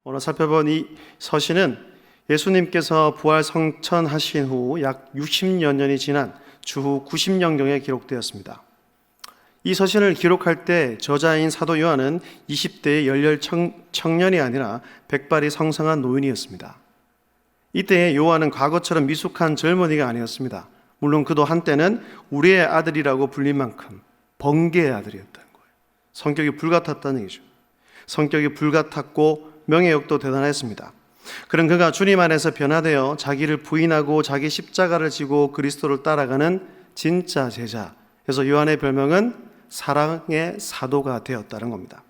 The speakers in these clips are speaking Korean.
오늘 살펴본 이 서신은 예수님께서 부활 성천하신 후 약 60여 년이 지난 주후 90년경에 기록되었습니다. 이 서신을 기록할 때 저자인 사도 요한은 20대의 열렬 청년이 아니라 백발이 성성한 노인이었습니다. 이때의 요한은 과거처럼 미숙한 젊은이가 아니었습니다. 물론 그도 한때는 우리의 아들이라고 불린 만큼 번개의 아들이었다는 거예요. 성격이 불같았다는 얘기죠. 성격이 불같았고 명예욕도 대단했습니다. 그런 그가 주님 안에서 변화되어 자기를 부인하고 자기 십자가를 지고 그리스도를 따라가는 진짜 제자. 그래서 요한의 별명은 사랑의 사도가 되었다는 겁니다.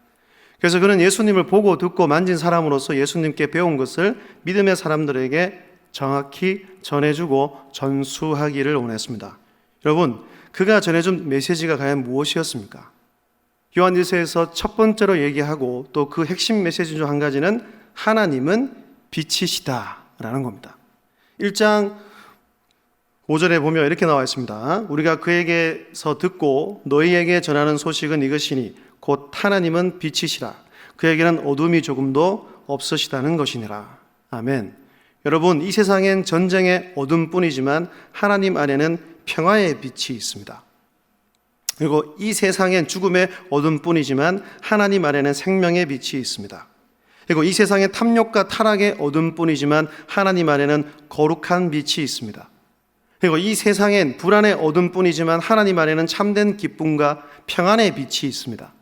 그래서 그는 예수님을 보고 듣고 만진 사람으로서 예수님께 배운 것을 믿음의 사람들에게 정확히 전해주고 전수하기를 원했습니다. 여러분, 그가 전해준 메시지가 과연 무엇이었습니까? 요한 1서에서 첫 번째로 얘기하고 또 그 핵심 메시지 중 한 가지는 하나님은 빛이시다 라는 겁니다. 1장 5절에 보면 이렇게 나와 있습니다. 우리가 그에게서 듣고 너희에게 전하는 소식은 이것이니 곧 하나님은 빛이시라. 그에게는 어둠이 조금도 없으시다는 것이니라. 아멘. 여러분, 이 세상엔 전쟁의 어둠뿐이지만 하나님 안에는 평화의 빛이 있습니다. 그리고 이 세상엔 죽음의 어둠뿐이지만 하나님 안에는 생명의 빛이 있습니다. 그리고 이 세상엔 탐욕과 타락의 어둠뿐이지만 하나님 안에는 거룩한 빛이 있습니다. 그리고 이 세상엔 불안의 어둠뿐이지만 하나님 안에는 참된 기쁨과 평안의 빛이 있습니다.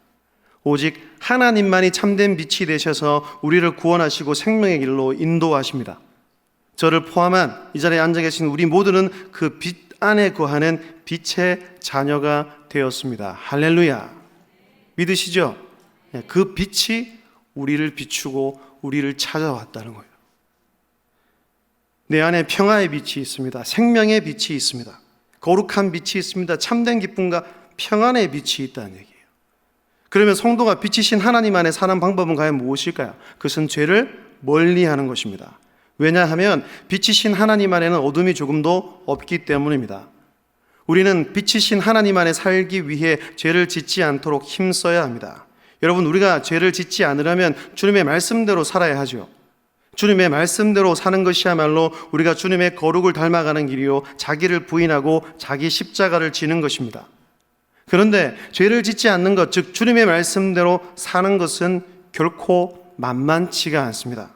오직 하나님만이 참된 빛이 되셔서 우리를 구원하시고 생명의 길로 인도하십니다. 저를 포함한 이 자리에 앉아 계신 우리 모두는 그 빛 안에 거하는 빛의 자녀가 되었습니다. 할렐루야. 믿으시죠? 그 빛이 우리를 비추고 우리를 찾아왔다는 거예요. 내 안에 평화의 빛이 있습니다. 생명의 빛이 있습니다. 거룩한 빛이 있습니다. 참된 기쁨과 평안의 빛이 있다는 얘기예요. 그러면 성도가 빛이신 하나님 안에 사는 방법은 과연 무엇일까요? 그것은 죄를 멀리하는 것입니다. 왜냐하면 빛이신 하나님 안에는 어둠이 조금도 없기 때문입니다. 우리는 빛이신 하나님 안에 살기 위해 죄를 짓지 않도록 힘써야 합니다. 여러분, 우리가 죄를 짓지 않으려면 주님의 말씀대로 살아야 하죠. 주님의 말씀대로 사는 것이야말로 우리가 주님의 거룩을 닮아가는 길이요, 자기를 부인하고 자기 십자가를 지는 것입니다. 그런데 죄를 짓지 않는 것, 즉 주님의 말씀대로 사는 것은 결코 만만치가 않습니다.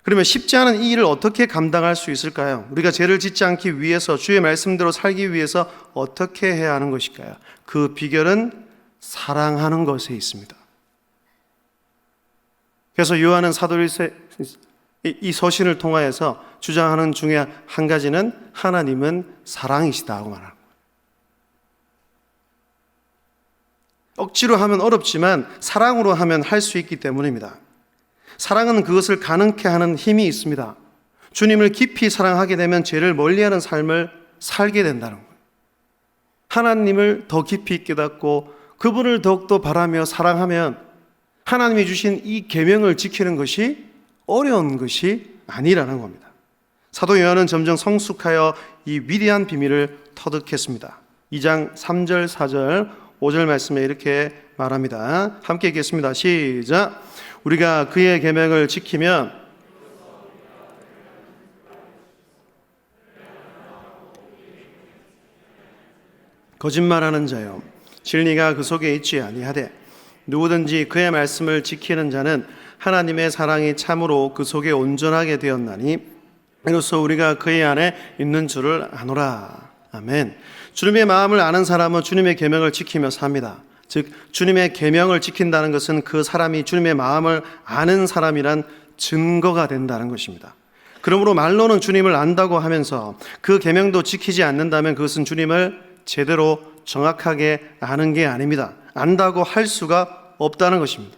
그러면 쉽지 않은 이 일을 어떻게 감당할 수 있을까요? 우리가 죄를 짓지 않기 위해서, 주의 말씀대로 살기 위해서 어떻게 해야 하는 것일까요? 그 비결은 사랑하는 것에 있습니다. 그래서 요한은 사도일서 이 서신을 통하여서 주장하는 중에 한 가지는 하나님은 사랑이시다고 말하는 거예요. 억지로 하면 어렵지만 사랑으로 하면 할 수 있기 때문입니다. 사랑은 그것을 가능케 하는 힘이 있습니다. 주님을 깊이 사랑하게 되면 죄를 멀리하는 삶을 살게 된다는 거예요. 하나님을 더 깊이 깨닫고 그분을 더욱더 바라며 사랑하면 하나님이 주신 이 계명을 지키는 것이 어려운 것이 아니라는 겁니다. 사도 요한은 점점 성숙하여 이 위대한 비밀을 터득했습니다. 2장 3절, 4절, 5절 말씀에 이렇게 말합니다. 함께 읽겠습니다. 시작. 우리가 그의 계명을 지키면 거짓말하는 자요, 진리가 그 속에 있지 아니하되 누구든지 그의 말씀을 지키는 자는 하나님의 사랑이 참으로 그 속에 온전하게 되었나니 이로써 우리가 그의 안에 있는 줄을 아노라. 아멘. 주님의 마음을 아는 사람은 주님의 계명을 지키며 삽니다. 즉 주님의 계명을 지킨다는 것은 그 사람이 주님의 마음을 아는 사람이란 증거가 된다는 것입니다. 그러므로 말로는 주님을 안다고 하면서 그 계명도 지키지 않는다면 그것은 주님을 제대로 정확하게 아는 게 아닙니다. 안다고 할 수가 없다는 것입니다.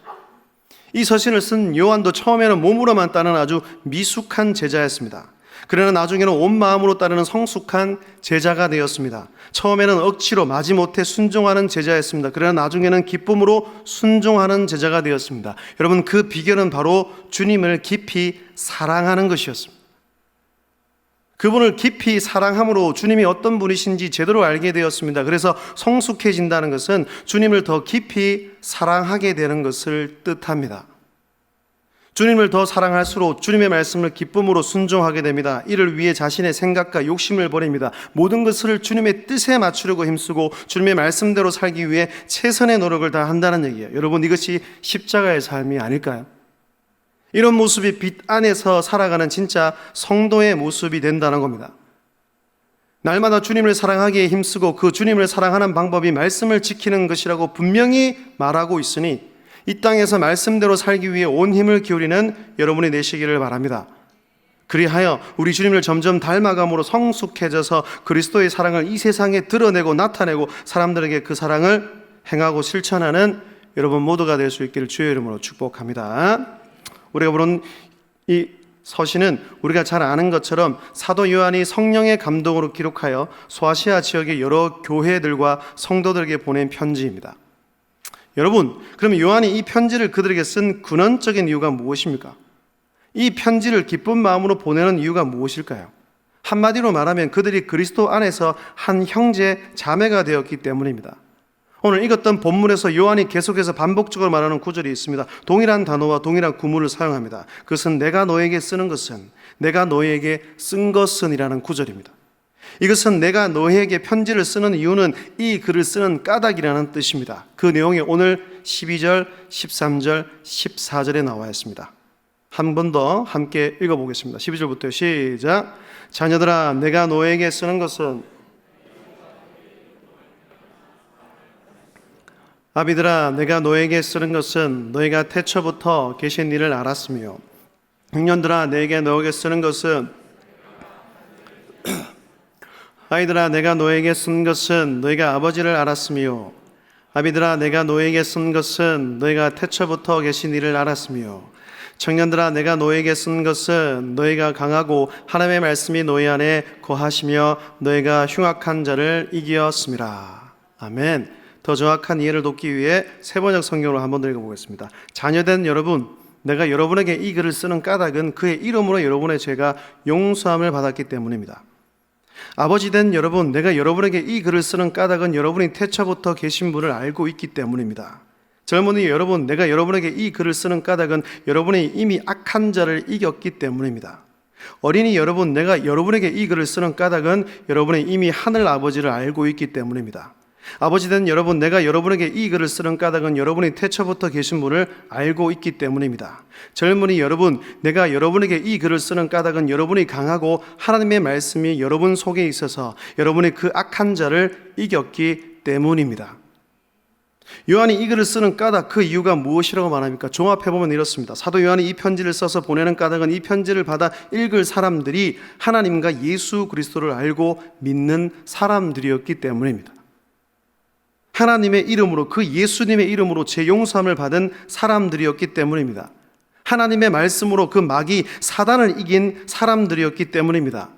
이 서신을 쓴 요한도 처음에는 몸으로만 따르는 아주 미숙한 제자였습니다. 그러나 나중에는 온 마음으로 따르는 성숙한 제자가 되었습니다. 처음에는 억지로 마지못해 순종하는 제자였습니다. 그러나 나중에는 기쁨으로 순종하는 제자가 되었습니다. 여러분, 그 비결은 바로 주님을 깊이 사랑하는 것이었습니다. 그분을 깊이 사랑함으로 주님이 어떤 분이신지 제대로 알게 되었습니다. 그래서 성숙해진다는 것은 주님을 더 깊이 사랑하게 되는 것을 뜻합니다. 주님을 더 사랑할수록 주님의 말씀을 기쁨으로 순종하게 됩니다. 이를 위해 자신의 생각과 욕심을 버립니다. 모든 것을 주님의 뜻에 맞추려고 힘쓰고 주님의 말씀대로 살기 위해 최선의 노력을 다한다는 얘기예요. 여러분, 이것이 십자가의 삶이 아닐까요? 이런 모습이 빛 안에서 살아가는 진짜 성도의 모습이 된다는 겁니다. 날마다 주님을 사랑하기에 힘쓰고 그 주님을 사랑하는 방법이 말씀을 지키는 것이라고 분명히 말하고 있으니 이 땅에서 말씀대로 살기 위해 온 힘을 기울이는 여러분이 되시기를 바랍니다. 그리하여 우리 주님을 점점 닮아감으로 성숙해져서 그리스도의 사랑을 이 세상에 드러내고 나타내고 사람들에게 그 사랑을 행하고 실천하는 여러분 모두가 될 수 있기를 주의 이름으로 축복합니다. 우리가 보는 이 서신은 우리가 잘 아는 것처럼 사도 요한이 성령의 감동으로 기록하여 소아시아 지역의 여러 교회들과 성도들에게 보낸 편지입니다. 여러분, 그럼 요한이 이 편지를 그들에게 쓴 근원적인 이유가 무엇입니까? 이 편지를 기쁜 마음으로 보내는 이유가 무엇일까요? 한마디로 말하면 그들이 그리스도 안에서 한 형제 자매가 되었기 때문입니다. 오늘 읽었던 본문에서 요한이 계속해서 반복적으로 말하는 구절이 있습니다. 동일한 단어와 동일한 구문을 사용합니다. 그것은 내가 너에게 쓰는 것은, 내가 너에게 쓴 것은 이라는 구절입니다. 이것은 내가 너에게 편지를 쓰는 이유는 이 글을 쓰는 까닭이라는 뜻입니다. 그 내용이 오늘 12절, 13절, 14절에 나와 있습니다. 한 번 더 함께 읽어보겠습니다. 12절부터 시작. 자녀들아, 내가 너에게 쓰는 것은, 아비들아, 내가 너에게 쓰는 것은 너희가 태초부터 계신 일을 알았으며, 형년들아, 너에게 쓰는 것은, 아이들아, 내가 너에게 쓴 것은 너희가 아버지를 알았으며, 아비들아, 내가 너에게 쓴 것은 너희가 태초부터 계신 이를 알았으며, 청년들아, 내가 너에게 쓴 것은 너희가 강하고 하나님의 말씀이 너희 안에 거하시며 너희가 흉악한 자를 이기었음이라. 아멘. 더 정확한 이해를 돕기 위해 세번역 성경으로 한번 더 읽어보겠습니다. 자녀된 여러분, 내가 여러분에게 이 글을 쓰는 까닭은 그의 이름으로 여러분의 죄가 용서함을 받았기 때문입니다. 아버지 된 여러분, 내가 여러분에게 이 글을 쓰는 까닭은 여러분이 태초부터 계신 분을 알고 있기 때문입니다. 젊은이 여러분, 내가 여러분에게 이 글을 쓰는 까닭은 여러분이 이미 악한 자를 이겼기 때문입니다. 어린이 여러분, 내가 여러분에게 이 글을 쓰는 까닭은 여러분이 이미 하늘 아버지를 알고 있기 때문입니다. 아버지 된 여러분, 내가 여러분에게 이 글을 쓰는 까닭은 여러분이 태초부터 계신 분을 알고 있기 때문입니다. 젊은이 여러분, 내가 여러분에게 이 글을 쓰는 까닭은 여러분이 강하고 하나님의 말씀이 여러분 속에 있어서 여러분이 그 악한 자를 이겼기 때문입니다. 요한이 이 글을 쓰는 까닭, 그 이유가 무엇이라고 말합니까? 종합해보면 이렇습니다. 사도 요한이 이 편지를 써서 보내는 까닭은 이 편지를 받아 읽을 사람들이 하나님과 예수 그리스도를 알고 믿는 사람들이었기 때문입니다. 하나님의 이름으로, 그 예수님의 이름으로 제 용서함을 받은 사람들이었기 때문입니다. 하나님의 말씀으로 그 마귀 사단을 이긴 사람들이었기 때문입니다.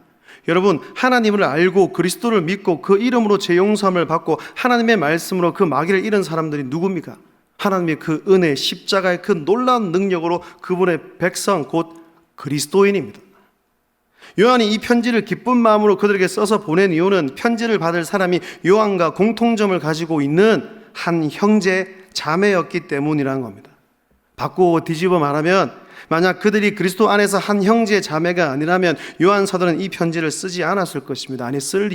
여러분, 하나님을 알고 그리스도를 믿고 그 이름으로 제 용서함을 받고 하나님의 말씀으로 그 마귀를 이긴 사람들이 누굽니까? 하나님의 그 은혜, 십자가의 그 놀라운 능력으로 그분의 백성, 곧 그리스도인입니다. 요한이 이 편지를 기쁜 마음으로 그들에게 써서 보낸 이유는 편지를 받을 사람이 요한과 공통점을 가지고 있는 한 형제 자매였기 때문이라는 겁니다. 바꾸고 뒤집어 말하면, 만약 그들이 그리스도 안에서 한 형제 자매가 아니라면 요한 사도는 이 편지를 쓰지 않았을 것입니다. 아니, 쓸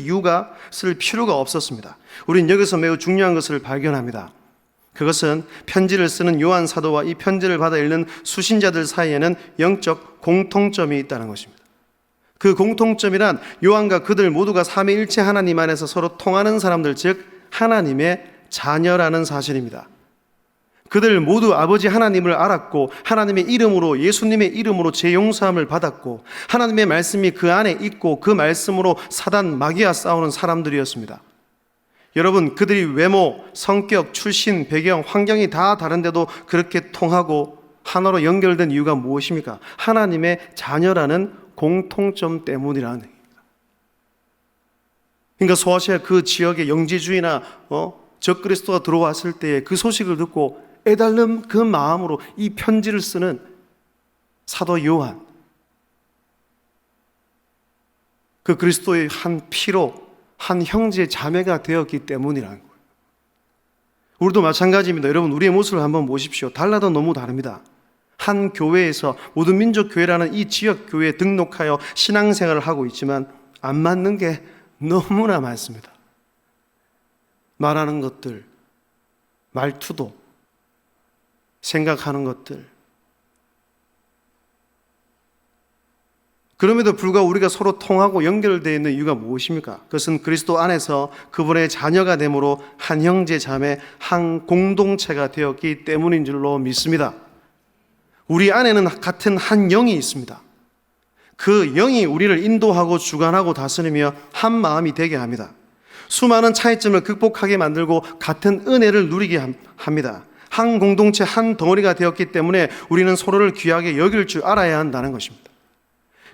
필요가 없었습니다. 우린 여기서 매우 중요한 것을 발견합니다. 그것은 편지를 쓰는 요한 사도와 이 편지를 받아 읽는 수신자들 사이에는 영적 공통점이 있다는 것입니다. 그 공통점이란 요한과 그들 모두가 삼위일체 하나님 안에서 서로 통하는 사람들, 즉 하나님의 자녀라는 사실입니다. 그들 모두 아버지 하나님을 알았고 하나님의 이름으로, 예수님의 이름으로 제 용서함을 받았고 하나님의 말씀이 그 안에 있고 그 말씀으로 사단 마귀와 싸우는 사람들이었습니다. 여러분, 그들이 외모, 성격, 출신, 배경, 환경이 다 다른데도 그렇게 통하고 하나로 연결된 이유가 무엇입니까? 하나님의 자녀라는 공통점 때문이라는 얘기입니다. 그러니까 소아시아 그 지역에 영지주의나 적그리스도가 들어왔을 때에 그 소식을 듣고 애달름 그 마음으로 이 편지를 쓰는 사도 요한, 그 그리스도의 한 피로 한 형제 자매가 되었기 때문이라는 거예요. 우리도 마찬가지입니다. 여러분, 우리의 모습을 한번 보십시오. 달라도 너무 다릅니다. 한 교회에서 모든 민족 교회라는 이 지역 교회에 등록하여 신앙생활을 하고 있지만 안 맞는 게 너무나 많습니다. 말하는 것들, 말투도, 생각하는 것들. 그럼에도 불구하고 우리가 서로 통하고 연결되어 있는 이유가 무엇입니까? 그것은 그리스도 안에서 그분의 자녀가 됨으로 한 형제 자매, 한 공동체가 되었기 때문인 줄로 믿습니다. 우리 안에는 같은 한 영이 있습니다. 그 영이 우리를 인도하고 주관하고 다스리며 한 마음이 되게 합니다. 수많은 차이점을 극복하게 만들고 같은 은혜를 누리게 합니다. 한 공동체, 한 덩어리가 되었기 때문에 우리는 서로를 귀하게 여길 줄 알아야 한다는 것입니다.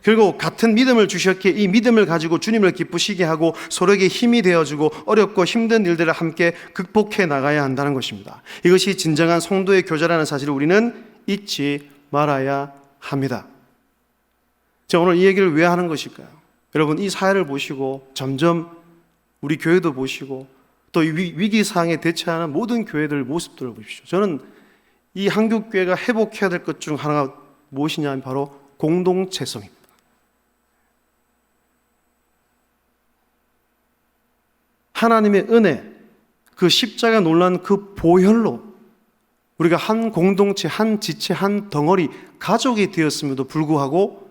그리고 같은 믿음을 주셨기에 이 믿음을 가지고 주님을 기쁘시게 하고 서로에게 힘이 되어주고 어렵고 힘든 일들을 함께 극복해 나가야 한다는 것입니다. 이것이 진정한 성도의 교제라는 사실을 우리는 잊지 말아야 합니다. 제가 오늘 이 얘기를 왜 하는 것일까요? 여러분, 이 사회를 보시고 점점 우리 교회도 보시고 또 위기상황에 대처하는 모든 교회들 모습들을 보십시오. 저는 이 한국교회가 회복해야 될 것 중 하나가 무엇이냐면 바로 공동체성입니다. 하나님의 은혜, 그 십자가 놀란 그 보혈로 우리가 한 공동체, 한 지체, 한 덩어리, 가족이 되었음에도 불구하고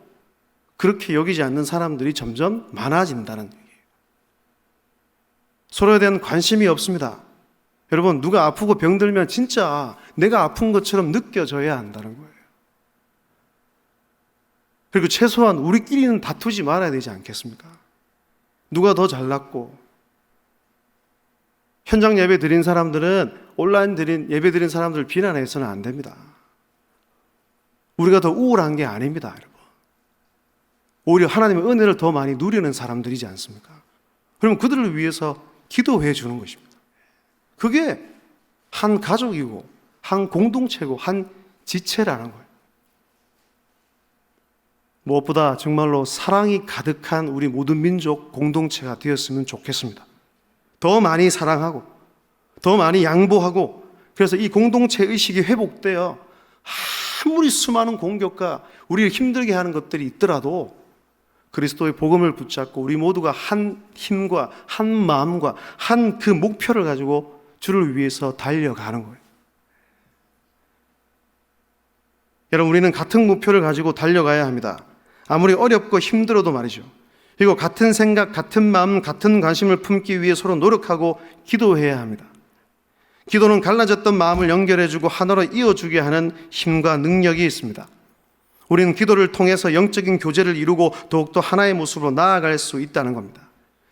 그렇게 여기지 않는 사람들이 점점 많아진다는 얘기예요. 서로에 대한 관심이 없습니다. 여러분, 누가 아프고 병들면 진짜 내가 아픈 것처럼 느껴져야 한다는 거예요. 그리고 최소한 우리끼리는 다투지 말아야 되지 않겠습니까? 누가 더 잘났고, 현장 예배 드린 사람들은 온라인 예배 드린 사람들 비난해서는 안 됩니다. 우리가 더 우월한 게 아닙니다, 여러분. 오히려 하나님의 은혜를 더 많이 누리는 사람들이지 않습니까? 그러면 그들을 위해서 기도해 주는 것입니다. 그게 한 가족이고 한 공동체고 한 지체라는 거예요. 무엇보다 정말로 사랑이 가득한 우리 모든 민족 공동체가 되었으면 좋겠습니다. 더 많이 사랑하고 더 많이 양보하고, 그래서 이 공동체 의식이 회복되어 아무리 수많은 공격과 우리를 힘들게 하는 것들이 있더라도 그리스도의 복음을 붙잡고 우리 모두가 한 힘과 한 마음과 한 그 목표를 가지고 주를 위해서 달려가는 거예요. 여러분, 우리는 같은 목표를 가지고 달려가야 합니다. 아무리 어렵고 힘들어도 말이죠. 그리고 같은 생각, 같은 마음, 같은 관심을 품기 위해 서로 노력하고 기도해야 합니다. 기도는 갈라졌던 마음을 연결해주고 하나로 이어주게 하는 힘과 능력이 있습니다. 우리는 기도를 통해서 영적인 교제를 이루고 더욱더 하나의 모습으로 나아갈 수 있다는 겁니다.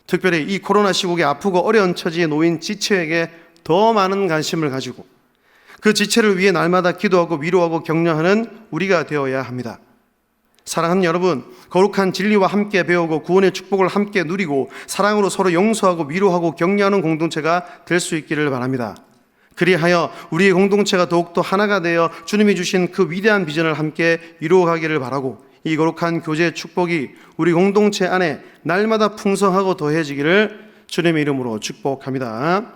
특별히 이 코로나 시국에 아프고 어려운 처지에 놓인 지체에게 더 많은 관심을 가지고 그 지체를 위해 날마다 기도하고 위로하고 격려하는 우리가 되어야 합니다. 사랑하는 여러분, 거룩한 진리와 함께 배우고 구원의 축복을 함께 누리고 사랑으로 서로 용서하고 위로하고 격려하는 공동체가 될 수 있기를 바랍니다. 그리하여 우리의 공동체가 더욱더 하나가 되어 주님이 주신 그 위대한 비전을 함께 이루어가기를 바라고, 이 거룩한 교제의 축복이 우리 공동체 안에 날마다 풍성하고 더해지기를 주님의 이름으로 축복합니다.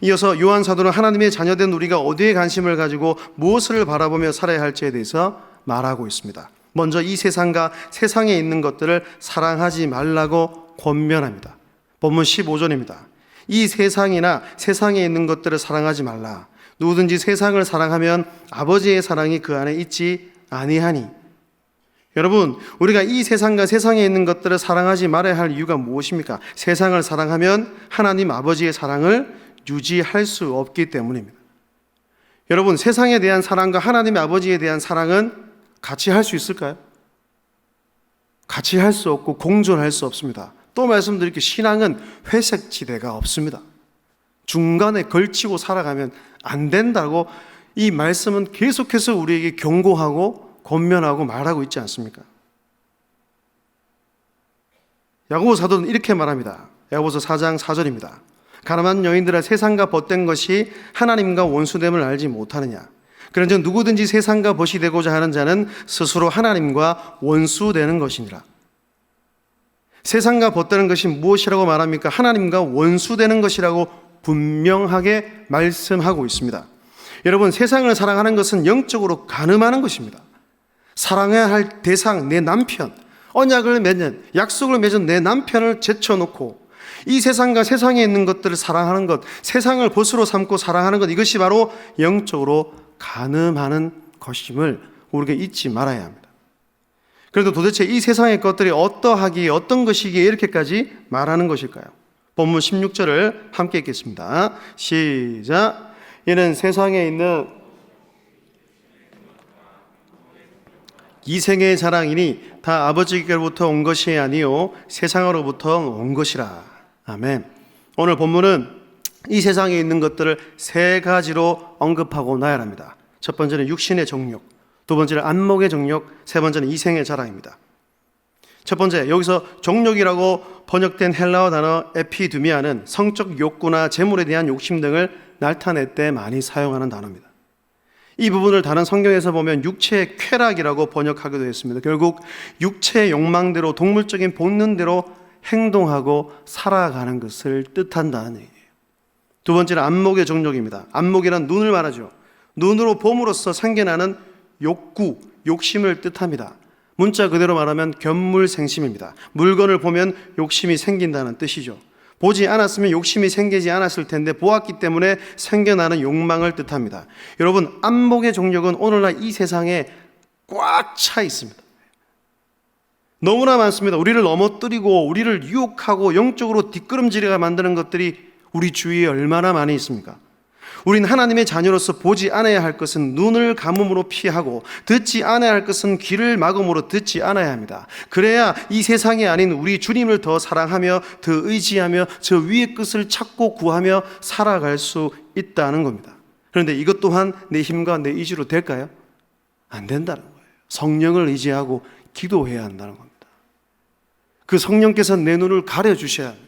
이어서 요한 사도는 하나님의 자녀된 우리가 어디에 관심을 가지고 무엇을 바라보며 살아야 할지에 대해서 말하고 있습니다. 먼저 이 세상과 세상에 있는 것들을 사랑하지 말라고 권면합니다. 본문 15절입니다. 이 세상이나 세상에 있는 것들을 사랑하지 말라. 누구든지 세상을 사랑하면 아버지의 사랑이 그 안에 있지 아니하니. 여러분, 우리가 이 세상과 세상에 있는 것들을 사랑하지 말아야 할 이유가 무엇입니까? 세상을 사랑하면 하나님 아버지의 사랑을 유지할 수 없기 때문입니다. 여러분, 세상에 대한 사랑과 하나님 아버지에 대한 사랑은 같이 할 수 있을까요? 같이 할 수 없고 공존할 수 없습니다. 또 말씀드릴게요. 신앙은 회색지대가 없습니다. 중간에 걸치고 살아가면 안 된다고 이 말씀은 계속해서 우리에게 경고하고 권면하고 말하고 있지 않습니까? 야고보 사도는 이렇게 말합니다. 야고보서 4장 4절입니다. 가늠한 여인들아, 세상과 벗된 것이 하나님과 원수됨을 알지 못하느냐? 그런즉 누구든지 세상과 벗이 되고자 하는 자는 스스로 하나님과 원수되는 것이니라. 세상과 벗되는 것이 무엇이라고 말합니까? 하나님과 원수되는 것이라고 분명하게 말씀하고 있습니다. 여러분, 세상을 사랑하는 것은 영적으로 간음하는 것입니다. 사랑해야 할 대상, 내 남편, 언약을 맺는, 약속을 맺은 내 남편을 제쳐놓고 이 세상과 세상에 있는 것들을 사랑하는 것, 세상을 보수로 삼고 사랑하는 것, 이것이 바로 영적으로 간음하는 것임을 우리가 잊지 말아야 합니다. 그래도 도대체 이 세상의 것들이 어떠하기에, 어떤 것이기에 이렇게까지 말하는 것일까요? 본문 16절을 함께 읽겠습니다. 시작. 이는 세상에 있는 이생의 자랑이니 다 아버지께로부터 온 것이 아니요 세상으로부터 온 것이라. 아멘. 오늘 본문은 이 세상에 있는 것들을 세 가지로 언급하고 나열합니다. 첫 번째는 육신의 정욕, 두 번째는 안목의 정욕, 세 번째는 이생의 자랑입니다. 첫 번째, 여기서 정욕이라고 번역된 헬라어 단어 에피두미아는 성적 욕구나 재물에 대한 욕심 등을 나타낼 때 많이 사용하는 단어입니다. 이 부분을 다른 성경에서 보면 육체의 쾌락이라고 번역하기도 했습니다. 결국 육체의 욕망대로, 동물적인 본능대로 행동하고 살아가는 것을 뜻한다는 얘기예요. 두 번째는 안목의 정욕입니다. 안목이란 눈을 말하죠. 눈으로 봄으로써 생겨나는 욕구, 욕심을 뜻합니다. 문자 그대로 말하면 견물생심입니다. 물건을 보면 욕심이 생긴다는 뜻이죠. 보지 않았으면 욕심이 생기지 않았을 텐데 보았기 때문에 생겨나는 욕망을 뜻합니다. 여러분, 안목의 정욕은 오늘날 이 세상에 꽉 차 있습니다. 너무나 많습니다. 우리를 넘어뜨리고 우리를 유혹하고 영적으로 뒷걸음질이가 만드는 것들이 우리 주위에 얼마나 많이 있습니까? 우린 하나님의 자녀로서 보지 않아야 할 것은 눈을 감음으로 피하고 듣지 않아야 할 것은 귀를 막음으로 듣지 않아야 합니다. 그래야 이 세상이 아닌 우리 주님을 더 사랑하며 더 의지하며 저 위의 것을 찾고 구하며 살아갈 수 있다는 겁니다. 그런데 이것 또한 내 힘과 내 의지로 될까요? 안 된다는 거예요. 성령을 의지하고 기도해야 한다는 겁니다. 그 성령께서 내 눈을 가려주셔야 합니다.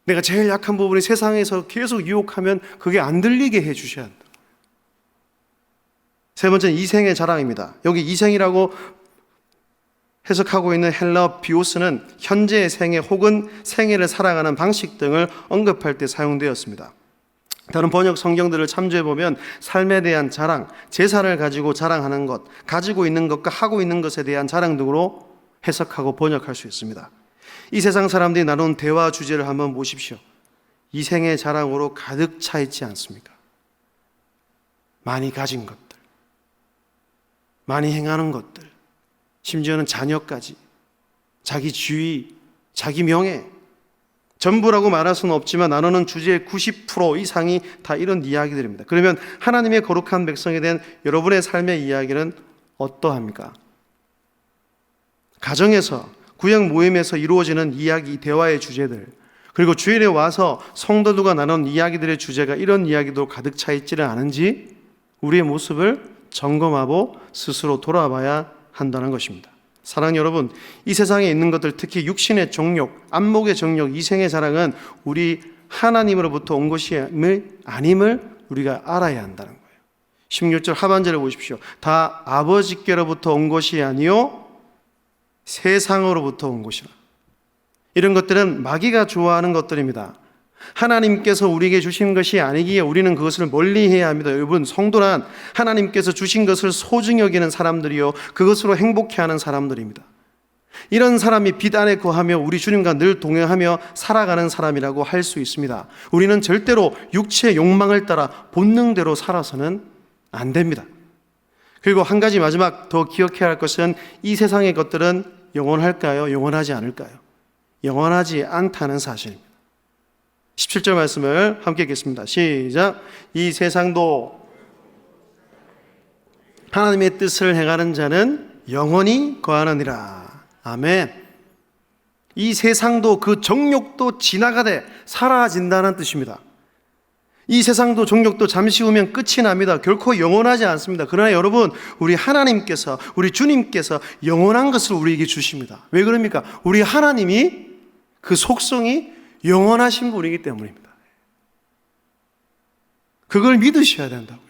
내가 제일 약한 부분이 세상에서 계속 유혹하면 그게 안 들리게 해주셔야 한다. 세 번째는 이생의 자랑입니다. 여기 이생이라고 해석하고 있는 헬라어 비오스는 현재의 생애 혹은 생애를 살아가는 방식 등을 언급할 때 사용되었습니다. 다른 번역 성경들을 참조해보면 삶에 대한 자랑, 재산을 가지고 자랑하는 것, 가지고 있는 것과 하고 있는 것에 대한 자랑 등으로 해석하고 번역할 수 있습니다. 이 세상 사람들이 나눈 대화 주제를 한번 보십시오. 이생의 자랑으로 가득 차 있지 않습니까? 많이 가진 것들, 많이 행하는 것들, 심지어는 자녀까지, 자기 지위, 자기 명예, 전부라고 말할 수는 없지만 나누는 주제의 90% 이상이 다 이런 이야기들입니다. 그러면 하나님의 거룩한 백성에 대한 여러분의 삶의 이야기는 어떠합니까? 가정에서, 구역 모임에서 이루어지는 이야기, 대화의 주제들, 그리고 주일에 와서 성도들과 나눈 이야기들의 주제가 이런 이야기도 가득 차 있지는 않은지 우리의 모습을 점검하고 스스로 돌아봐야 한다는 것입니다. 사랑하는 여러분, 이 세상에 있는 것들, 특히 육신의 정욕, 안목의 정욕, 이생의 자랑은 우리 하나님으로부터 온 것이 아님을 우리가 알아야 한다는 거예요. 16절 하반절을 보십시오. 다 아버지께로부터 온 것이 아니요 세상으로부터 온 것이라. 이런 것들은 마귀가 좋아하는 것들입니다. 하나님께서 우리에게 주신 것이 아니기에 우리는 그것을 멀리해야 합니다. 여러분, 성도란 하나님께서 주신 것을 소중히 여기는 사람들이요, 그것으로 행복해하는 사람들입니다. 이런 사람이 빛 안에 거하며 우리 주님과 늘 동행하며 살아가는 사람이라고 할 수 있습니다. 우리는 절대로 육체의 욕망을 따라 본능대로 살아서는 안 됩니다. 그리고 한 가지 마지막 더 기억해야 할 것은 이 세상의 것들은 영원할까요? 영원하지 않을까요? 영원하지 않다는 사실입니다. 17절 말씀을 함께 읽겠습니다. 시작. 이 세상도 하나님의 뜻을 행하는 자는 영원히 거하느니라. 아멘. 이 세상도 그 정욕도 지나가되 사라진다는 뜻입니다. 이 세상도 정욕도 잠시 후면 끝이 납니다. 결코 영원하지 않습니다. 그러나 여러분, 우리 하나님께서, 우리 주님께서 영원한 것을 우리에게 주십니다. 왜 그럽니까? 우리 하나님이 그 속성이 영원하신 분이기 때문입니다. 그걸 믿으셔야 된다고요.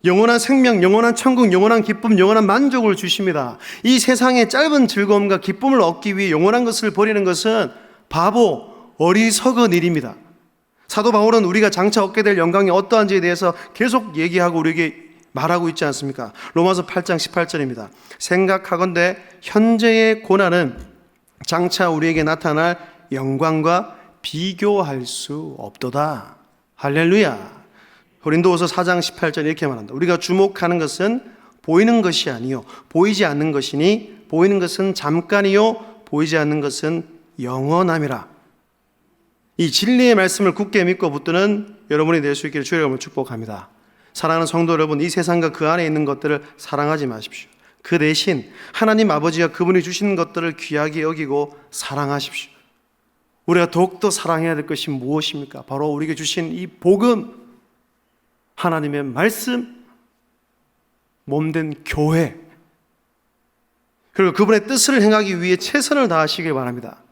영원한 생명, 영원한 천국, 영원한 기쁨, 영원한 만족을 주십니다. 이 세상의 짧은 즐거움과 기쁨을 얻기 위해 영원한 것을 버리는 것은 바보, 어리석은 일입니다. 사도 바울은 우리가 장차 얻게 될 영광이 어떠한지에 대해서 계속 얘기하고 우리에게 말하고 있지 않습니까? 로마서 8장 18절입니다. 생각하건대 현재의 고난은 장차 우리에게 나타날 영광과 비교할 수 없도다. 할렐루야. 고린도후서 4장 18절 이렇게 말한다. 우리가 주목하는 것은 보이는 것이 아니요 보이지 않는 것이니 보이는 것은 잠깐이요 보이지 않는 것은 영원함이라. 이 진리의 말씀을 굳게 믿고 붙드는 여러분이 될 수 있기를 주의 이름으로 축복합니다. 사랑하는 성도 여러분, 이 세상과 그 안에 있는 것들을 사랑하지 마십시오. 그 대신 하나님 아버지가 그분이 주신 것들을 귀하게 여기고 사랑하십시오. 우리가 더욱더 사랑해야 될 것이 무엇입니까? 바로 우리에게 주신 이 복음, 하나님의 말씀, 몸된 교회, 그리고 그분의 뜻을 행하기 위해 최선을 다하시길 바랍니다.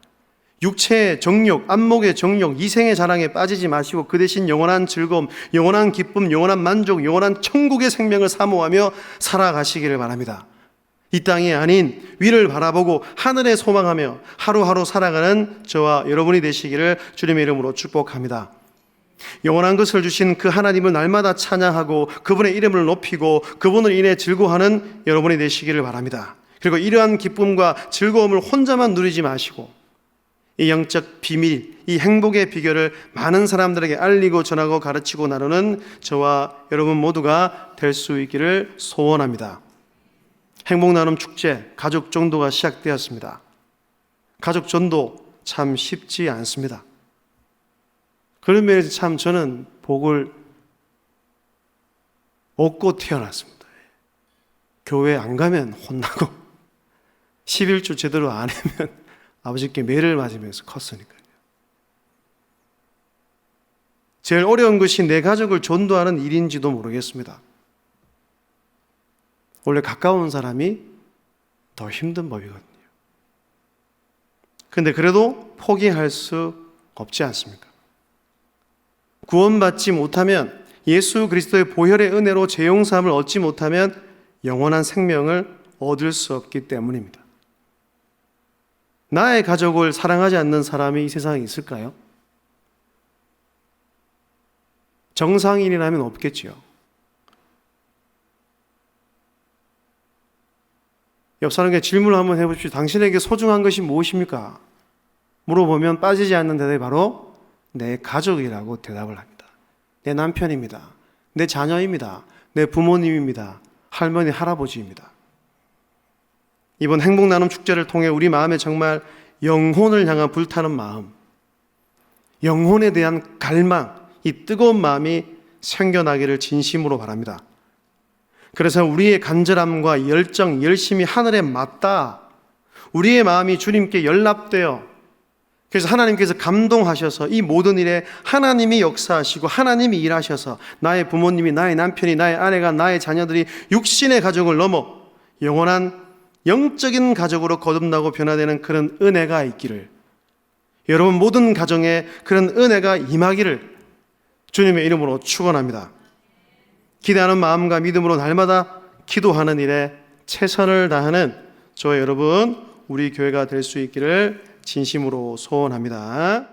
육체의 정욕, 안목의 정욕, 이생의 자랑에 빠지지 마시고 그 대신 영원한 즐거움, 영원한 기쁨, 영원한 만족, 영원한 천국의 생명을 사모하며 살아가시기를 바랍니다. 이 땅이 아닌 위를 바라보고 하늘에 소망하며 하루하루 살아가는 저와 여러분이 되시기를 주님의 이름으로 축복합니다. 영원한 것을 주신 그 하나님을 날마다 찬양하고 그분의 이름을 높이고 그분을 인해 즐거워하는 여러분이 되시기를 바랍니다. 그리고 이러한 기쁨과 즐거움을 혼자만 누리지 마시고 이 영적 비밀, 이 행복의 비결을 많은 사람들에게 알리고 전하고 가르치고 나누는 저와 여러분 모두가 될 수 있기를 소원합니다. 행복 나눔 축제 가족 전도가 시작되었습니다. 가족 전도 참 쉽지 않습니다. 그런 면에서 참 저는 복을 얻고 태어났습니다. 교회 안 가면 혼나고 11주 제대로 안 하면 아버지께 매를 맞으면서 컸으니까요. 제일 어려운 것이 내 가족을 전도하는 일인지도 모르겠습니다. 원래 가까운 사람이 더 힘든 법이거든요. 그런데 그래도 포기할 수 없지 않습니까? 구원받지 못하면, 예수 그리스도의 보혈의 은혜로 죄용사함을 얻지 못하면 영원한 생명을 얻을 수 없기 때문입니다. 나의 가족을 사랑하지 않는 사람이 이 세상에 있을까요? 정상인이라면 없겠지요. 옆 사람에게 질문을 한번 해보십시오. 당신에게 소중한 것이 무엇입니까? 물어보면 빠지지 않는 대답이 바로 내 가족이라고 대답을 합니다. 내 남편입니다. 내 자녀입니다. 내 부모님입니다. 할머니, 할아버지입니다. 이번 행복나눔 축제를 통해 우리 마음에 정말 영혼을 향한 불타는 마음, 영혼에 대한 갈망, 이 뜨거운 마음이 생겨나기를 진심으로 바랍니다. 그래서 우리의 간절함과 열정, 열심이 하늘에 맞다, 우리의 마음이 주님께 연락되어 그래서 하나님께서 감동하셔서 이 모든 일에 하나님이 역사하시고 하나님이 일하셔서 나의 부모님이, 나의 남편이, 나의 아내가, 나의 자녀들이 육신의 가족을 넘어 영원한 영적인 가족으로 거듭나고 변화되는 그런 은혜가 있기를, 여러분 모든 가정에 그런 은혜가 임하기를 주님의 이름으로 축원합니다. 기대하는 마음과 믿음으로 날마다 기도하는 일에 최선을 다하는 저와 여러분, 우리 교회가 될 수 있기를 진심으로 소원합니다.